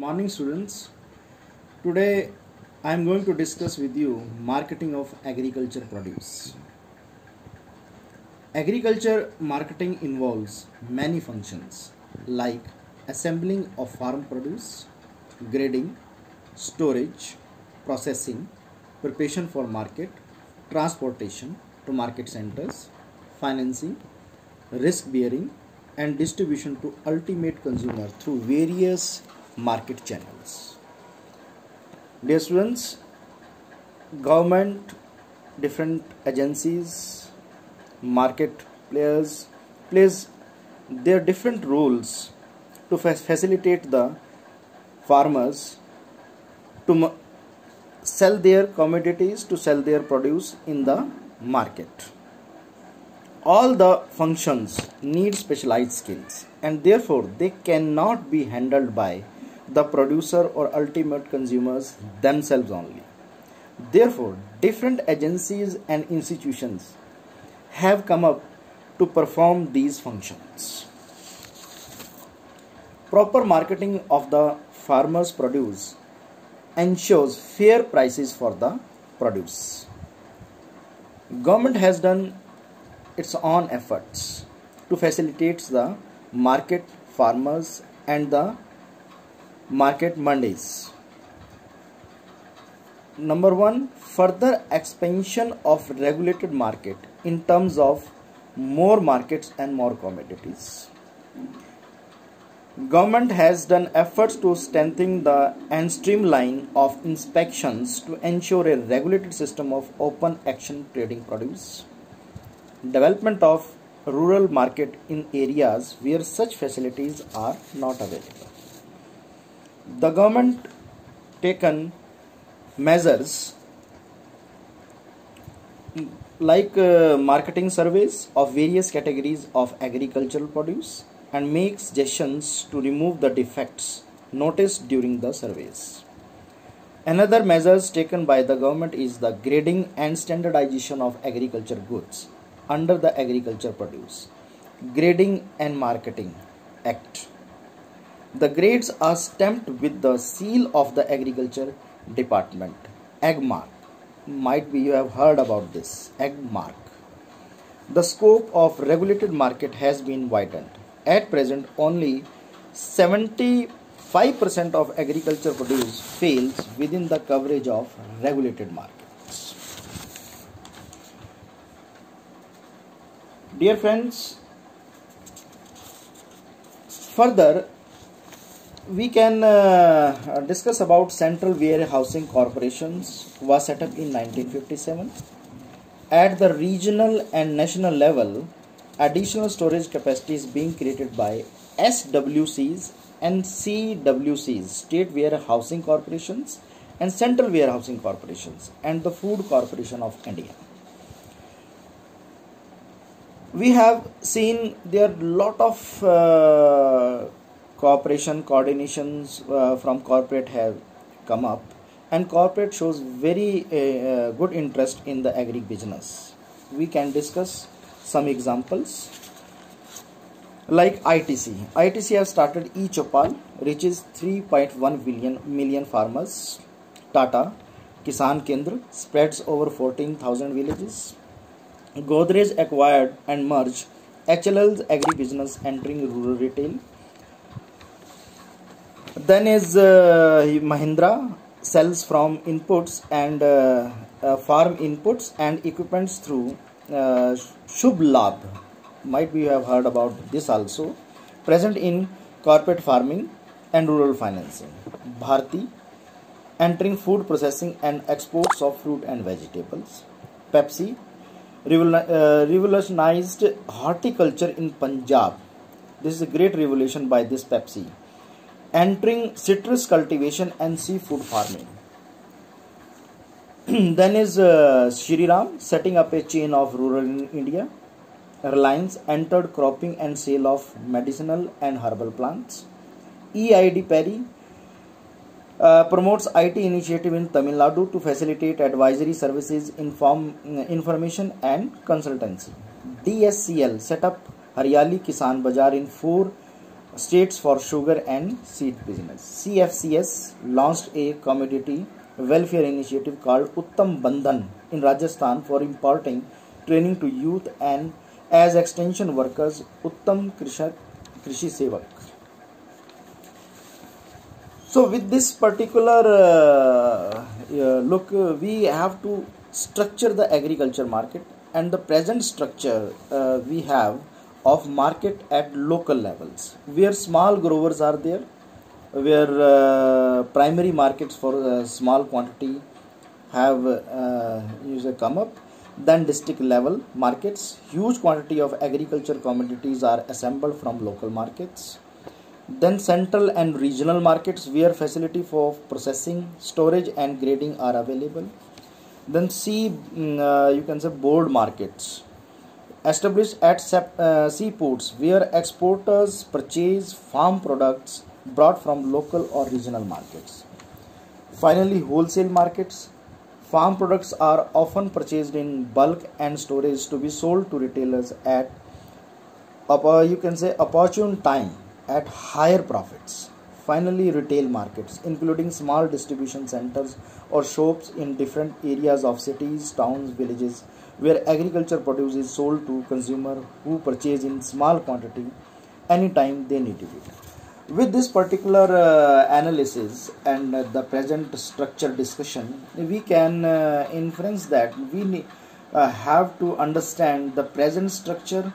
Morning students. Today I am going to discuss with you marketing of agriculture produce. Agriculture marketing involves many functions like assembling of farm produce, grading, storage, processing, preparation for market, transportation to market centers, financing, risk bearing and distribution to ultimate consumer through various market channels. Dear students, government, different agencies, market players plays their different roles to facilitate the farmers to sell their commodities, to sell their produce in the market. All the functions need specialized skills and therefore they cannot be handled by the producer or ultimate consumers themselves only. Therefore, different agencies and institutions have come up to perform these functions. Proper marketing of the farmer's produce ensures fair prices for the produce. Government has done its own efforts to facilitate the market farmers and the market mandis. Number one, further expansion of regulated market in terms of more markets and more commodities. Government has done efforts to strengthen the and streamline of inspections to ensure a regulated system of open action trading produce. Development of rural market in areas where such facilities are not available. The government taken measures like marketing surveys of various categories of agricultural produce and makes suggestions to remove the defects noticed during the surveys. Another measures taken by the government is the grading and standardization of agriculture goods under the Agriculture Produce Grading and Marketing Act. The grades are stamped with the seal of the Agriculture Department, AgMark. Might be you have heard about this, AgMark. The scope of regulated market has been widened. At present, only 75% of agriculture produce fails within the coverage of regulated markets. Dear friends, further we can discuss about Central Warehousing Corporations was set up in 1957. At the regional and national level, additional storage capacity is being created by SWCs and CWCs, State Warehousing Corporations and Central Warehousing Corporations and the Food Corporation of India. We have seen there are lot of cooperation, coordinations from corporate have come up, and corporate shows very good interest in the agri business. We can discuss some examples like ITC. ITC has started eChopal, reaches 3.1 million farmers. Tata Kisan Kendra spreads over 14,000 villages. Godrej acquired and merged HLL's agri-business entering rural retail. Then is Mahindra sells from inputs and farm inputs and equipments through Shubh Labh. Might be you have heard about this also. Present in corporate farming and rural financing. Bharti entering food processing and exports of fruit and vegetables. Pepsi revolutionized horticulture in Punjab. This is a great revolution by this Pepsi. Entering citrus cultivation and seafood farming. Then is Shri Ram setting up a chain of rural in India. Reliance entered cropping and sale of medicinal and herbal plants. EID Perry promotes IT initiative in Tamil Nadu to facilitate advisory services, information and consultancy. DSCL set up Haryali Kisan Bazaar in 4 states for sugar and seed business. CFCS launched a commodity welfare initiative called Uttam Bandhan in Rajasthan for imparting training to youth and as extension workers Uttam Krishi Sevak. So with this particular look, we have to structure the agriculture market, and the present structure we have of market at local levels, where small growers are there, where primary markets for small quantity have usually come up. Then district level markets, huge quantity of agriculture commodities are assembled from local markets. Then central and regional markets, where facility for processing, storage and grading are available. Then you can say board markets established at seaports, where exporters purchase farm products brought from local or regional markets. Finally, wholesale markets. Farm products are often purchased in bulk and storage to be sold to retailers at you can say opportune time at higher profits. Finally, retail markets, including small distribution centers or shops in different areas of cities, towns, villages, where agriculture produce is sold to consumer who purchase in small quantity anytime they need it. With this particular analysis and the present structure discussion, we can inference that we have to understand the present structure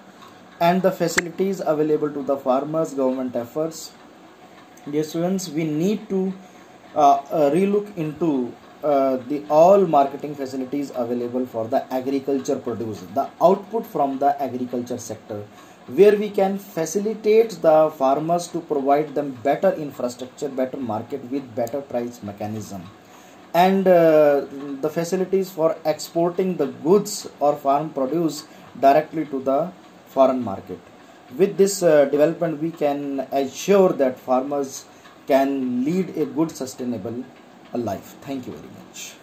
and the facilities available to the farmers, government efforts. Dear students, we need to relook into the all marketing facilities available for the agriculture produce, the output from the agriculture sector, where we can facilitate the farmers to provide them better infrastructure, better market with better price mechanism, and the facilities for exporting the goods or farm produce directly to the foreign market. With this development, we can assure that farmers can lead a good sustainable life. Thank you very much.